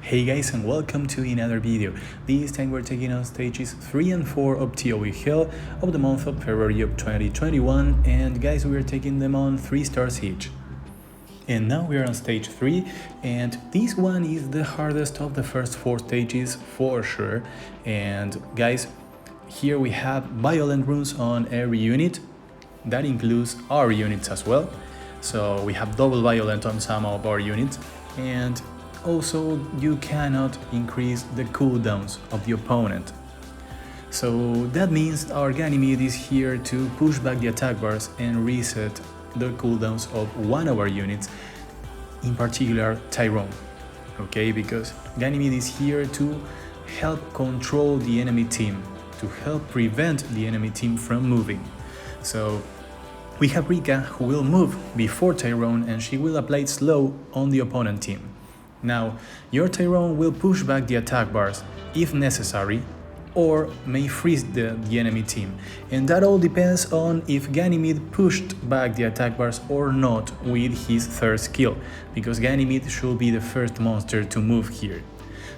Hey guys, and welcome to another video. This time we're taking on stages 3 and 4 of TOE Hell of the month of February of 2021, and guys, we are taking them on 3 stars each. And now we are on stage 3, and this one is the hardest of the first 4 stages for sure. And guys, here we have violent runes on every unit. That includes our units as well. So we have double violent on some of our units, and also you cannot increase the cooldowns of the opponent. So that means our Ganymede is here to push back the attack bars and reset the cooldowns of one of our units, in particular Tyrone. Okay, because Ganymede is here to help control the enemy team, to help prevent the enemy team from moving. So we have Rika, who will move before Tyrone, and she will apply slow on the opponent team. Now, your Tyrone will push back the attack bars if necessary, or may freeze the enemy team, and that all depends on if Ganymede pushed back the attack bars or not with his third skill, because Ganymede should be the first monster to move here.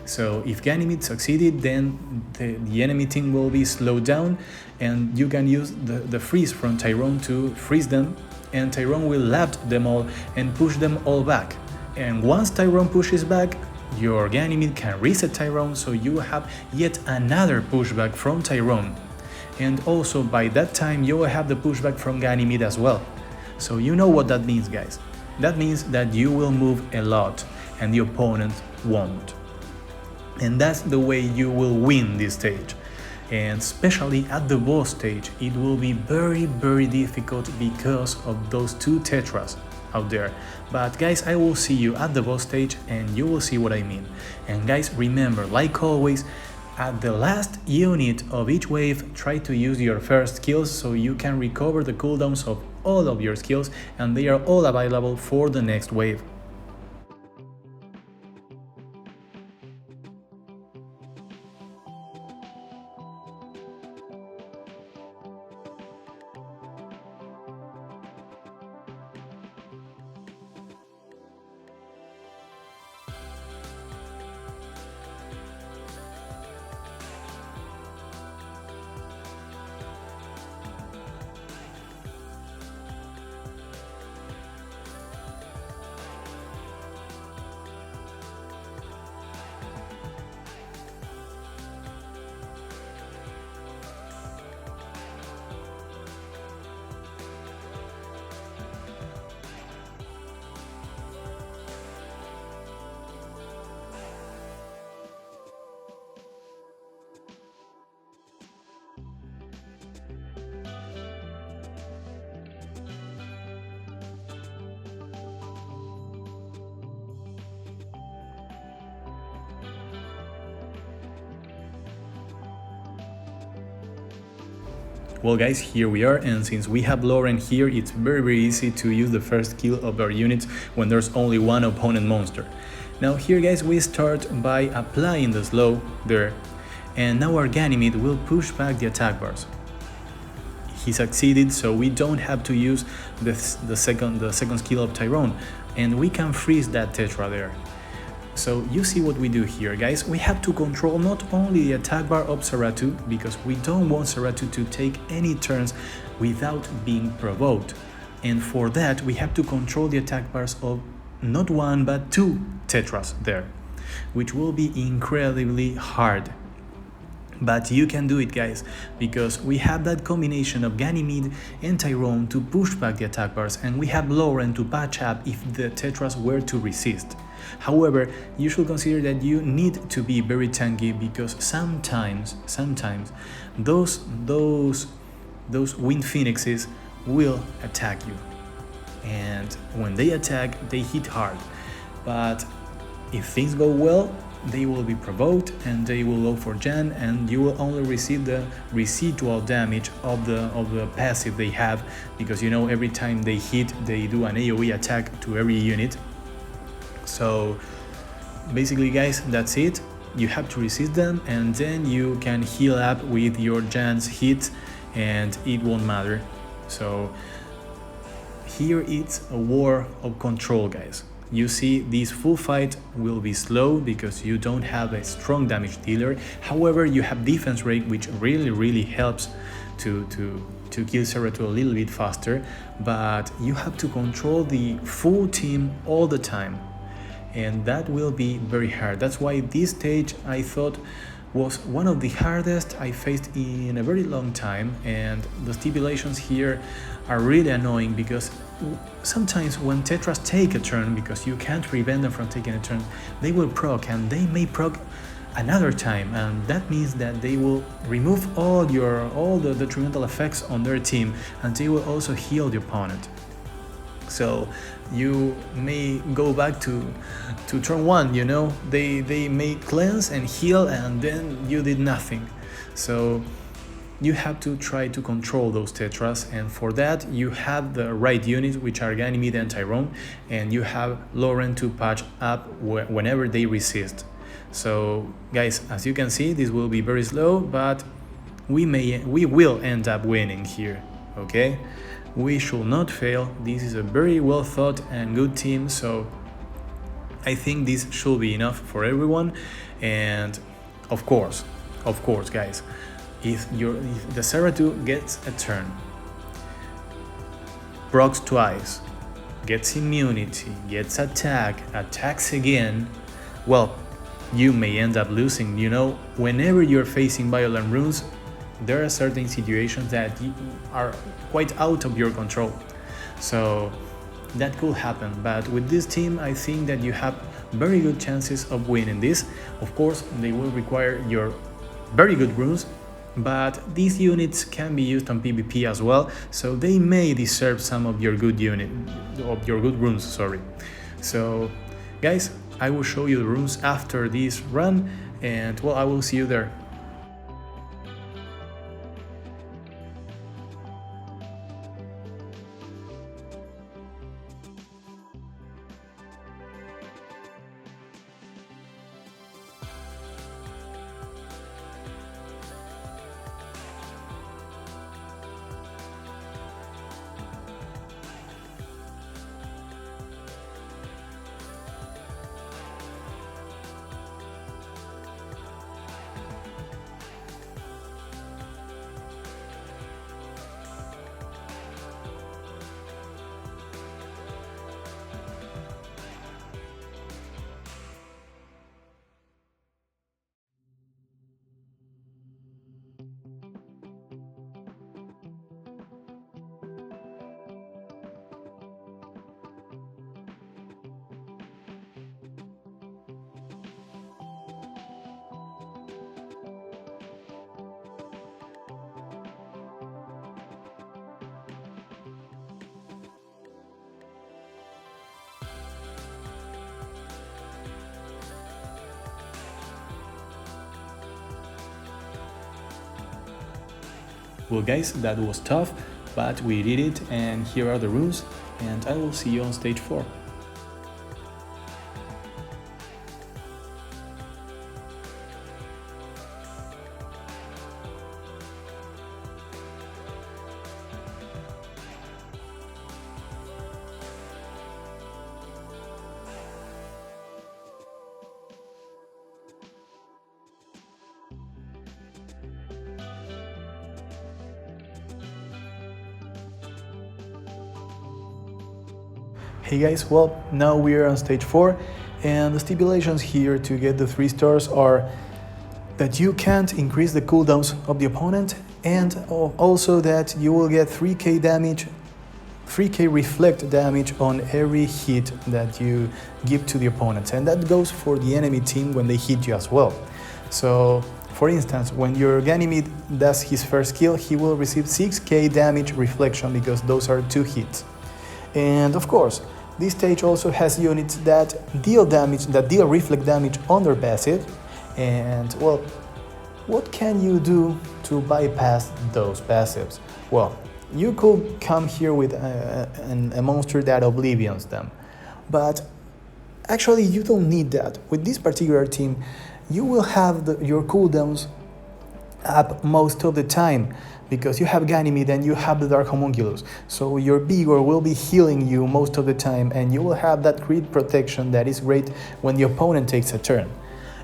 So if Ganymede succeeded, then the enemy team will be slowed down, and you can use the freeze from Tyrone to freeze them, and Tyrone will lap them all and push them all back. And once Tyrone pushes back, your Ganymede can reset Tyrone, so you have yet another pushback from Tyrone. And also by that time you will have the pushback from Ganymede as well. So you know what that means, guys. That means that you will move a lot and the opponent won't. And that's the way you will win this stage. And especially at the boss stage, it will be very difficult because of those two tetras out there. But guys, I will see you at the boss stage and you will see what I mean. And guys, remember, like always, at the last unit of each wave, try to use your first skills so you can recover the cooldowns of all of your skills, and they are all available for the next wave. Well guys, here we are, and since we have Lauren here, it's very easy to use the first skill of our units when there's only one opponent monster. Now here guys, we start by applying the slow there, and now our Ganymede will push back the attack bars. He succeeded, so we don't have to use the second skill of Tyrone, and we can freeze that tetra there. So you see what we do here, guys. We have to control not only the attack bar of Zeratu, because we don't want Zeratu to take any turns without being provoked. And for that, we have to control the attack bars of not one but 2 tetras there, which will be incredibly hard. But you can do it, guys, because we have that combination of Ganymede and Tyrone to push back the attack bars, and we have Lauren to patch up if the tetras were to resist. However, you should consider that you need to be very tanky, because sometimes those wind phoenixes will attack you, and when they attack, they hit hard. But if things go well, they will be provoked and they will go for Jan, and you will only receive the residual damage of the passive they have, because you know every time they hit, they do an AoE attack to every unit. So basically, guys, that's it. You have to resist them, and then you can heal up with your Jan's hit and it won't matter. So here it's a war of control, guys. you see this full fight will be slow because you don't have a strong damage dealer. However, you have defense rate, which really helps to kill Zeratu a little bit faster, but you have to control the full team all the time, and that will be very hard. That's why this stage I thought was one of the hardest I faced in a very long time, and the stipulations here are really annoying because sometimes when Tetras take a turn, because you can't prevent them from taking a turn, they will proc, and they may proc another time, and that means that they will remove all the detrimental effects on their team, and they will also heal the opponent. So you may go back to turn 1, you know, they may cleanse and heal, and then you did nothing. So you have to try to control those Tetras, and for that you have the right units, which are Ganymede and Tyrone, and you have Lauren to patch up whenever they resist. So guys, as you can see, this will be very slow, but we will end up winning here, okay? We should not fail. This is a very well thought and good team, so I think this should be enough for everyone. And of course guys, if the Zeratu gets a turn, procs twice, gets immunity, gets attacks again, well, you may end up losing. You know, whenever you're facing violent runes, there are certain situations that are quite out of your control. So that could happen, but with this team I think that you have very good chances of winning this. Of course, they will require your very good runes, but these units can be used on PvP as well, so they may deserve some of your good runes, sorry. So guys, I will show you the runes after this run, and well, I will see you there. Well guys, that was tough, but we did it, and here are the runes, and I will see you on stage 4. Hey guys, well, now we are on stage 4, and the stipulations here to get the 3 stars are that you can't increase the cooldowns of the opponent, and also that you will get 3k damage, 3k reflect damage on every hit that you give to the opponent, and that goes for the enemy team when they hit you as well. So for instance, when your Ganymede does his first kill, he will receive 6k damage reflection because those are 2 hits. And of course, this stage also has units that deal reflect damage on their passive, and well, what can you do to bypass those passives? Well, you could come here with a monster that oblivions them, but actually you don't need that. With this particular team, you will have your cooldowns up most of the time, because you have Ganymede and you have the Dark Homunculus. So your Vigor will be healing you most of the time, and you will have that crit protection that is great when the opponent takes a turn.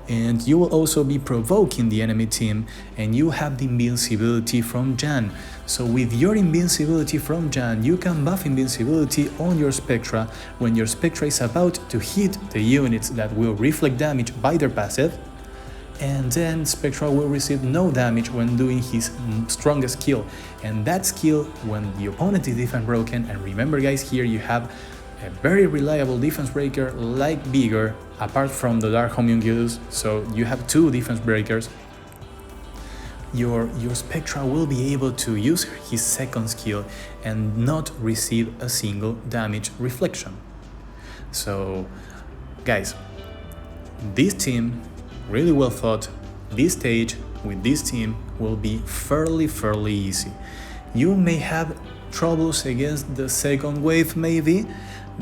And you will also be provoking the enemy team, and you have the invincibility from Jan. So with your invincibility from Jan, you can buff invincibility on your Spectra when your Spectra is about to hit the units that will reflect damage by their passive, and then Spectra will receive no damage when doing his strongest skill. And that skill, when the opponent is defense broken, and remember guys, here you have a very reliable defense breaker like Vigor, apart from the Dark Homunculus, so you have two defense breakers. Your Spectra will be able to use his second skill and not receive a single damage reflection. So guys, this team, really well thought. This stage with this team will be fairly easy. You may have troubles against the second wave maybe,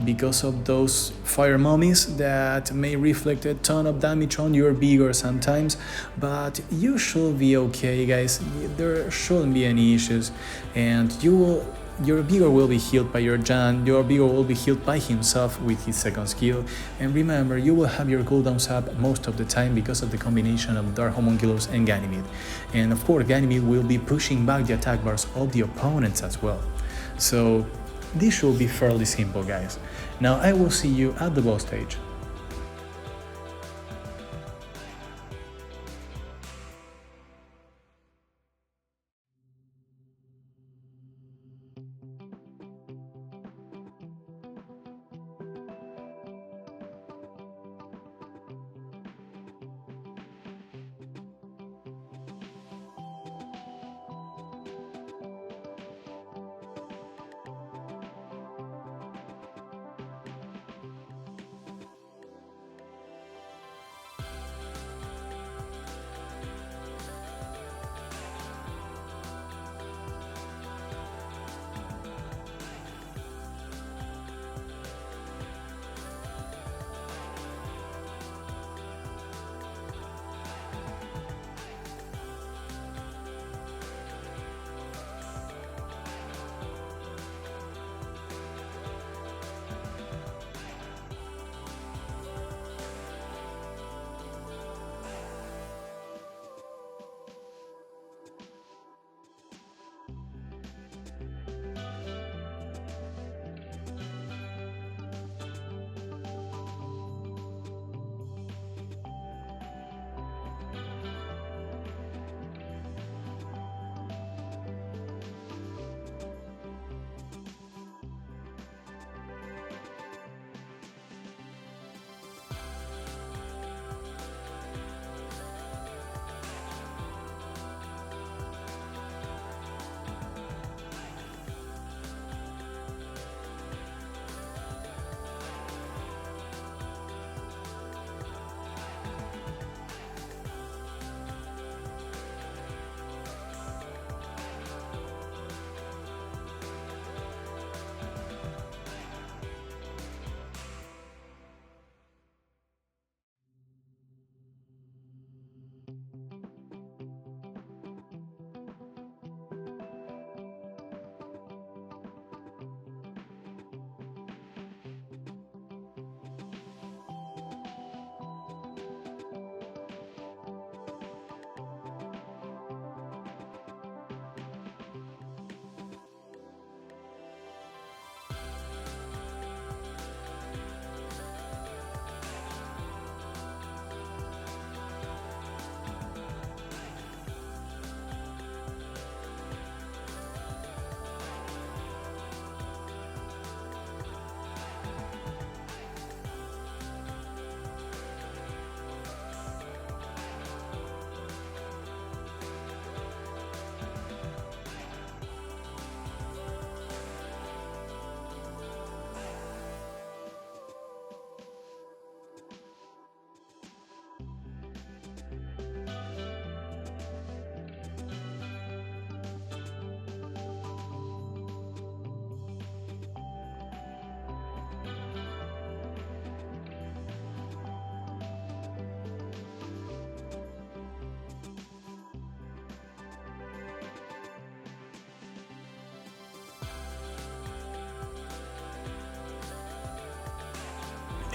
because of those fire mummies that may reflect a ton of damage on your Vigor sometimes, but you should be okay guys, there shouldn't be any issues, and your Vigor will be healed by your Jan, your Vigor will be healed by himself with his second skill, and remember, you will have your cooldowns up most of the time because of the combination of Dark Homunculus and Ganymede. And of course, Ganymede will be pushing back the attack bars of the opponents as well. So this should be fairly simple guys. Now I will see you at the boss stage.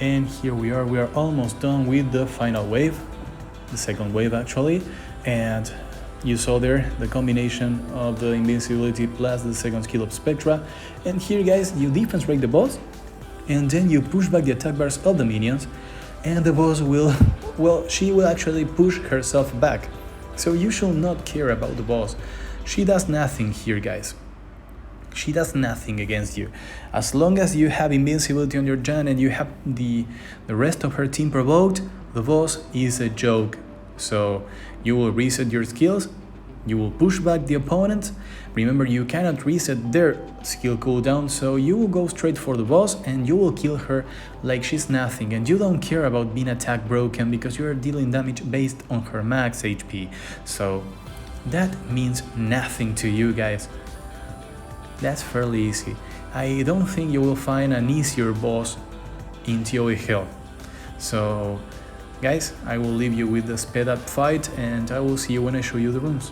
And here we are almost done with the final wave, the second wave actually. And you saw there the combination of the invincibility plus the second skill of Spectra. And here guys, you defense break the boss, and then you push back the attack bars of the minions, and the boss will, well, she will actually push herself back. So you should not care about the boss. She does nothing here, guys. She does nothing against you. As long as you have invincibility on your Jan and you have the rest of her team provoked, the boss is a joke. So you will reset your skills, you will push back the opponent. Remember, you cannot reset their skill cooldown, so you will go straight for the boss and you will kill her like she's nothing, and you don't care about being attack broken because you are dealing damage based on her max HP. So that means nothing to you guys. That's fairly easy. I don't think you will find an easier boss in TOE Hell. So guys, I will leave you with the sped up fight, and I will see you when I show you the rooms.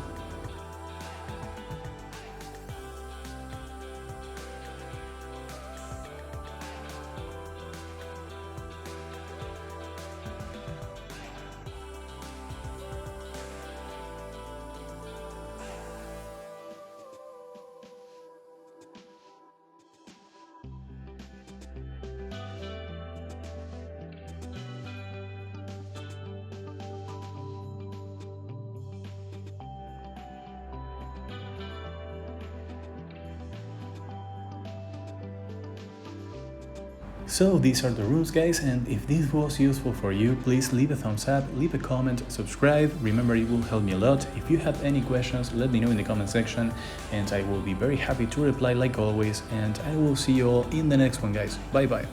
So these are the rules guys, and if this was useful for you, please leave a thumbs up, leave a comment, subscribe. Remember, it will help me a lot. If you have any questions, let me know in the comment section, and I will be very happy to reply like always, and I will see you all in the next one guys. Bye bye.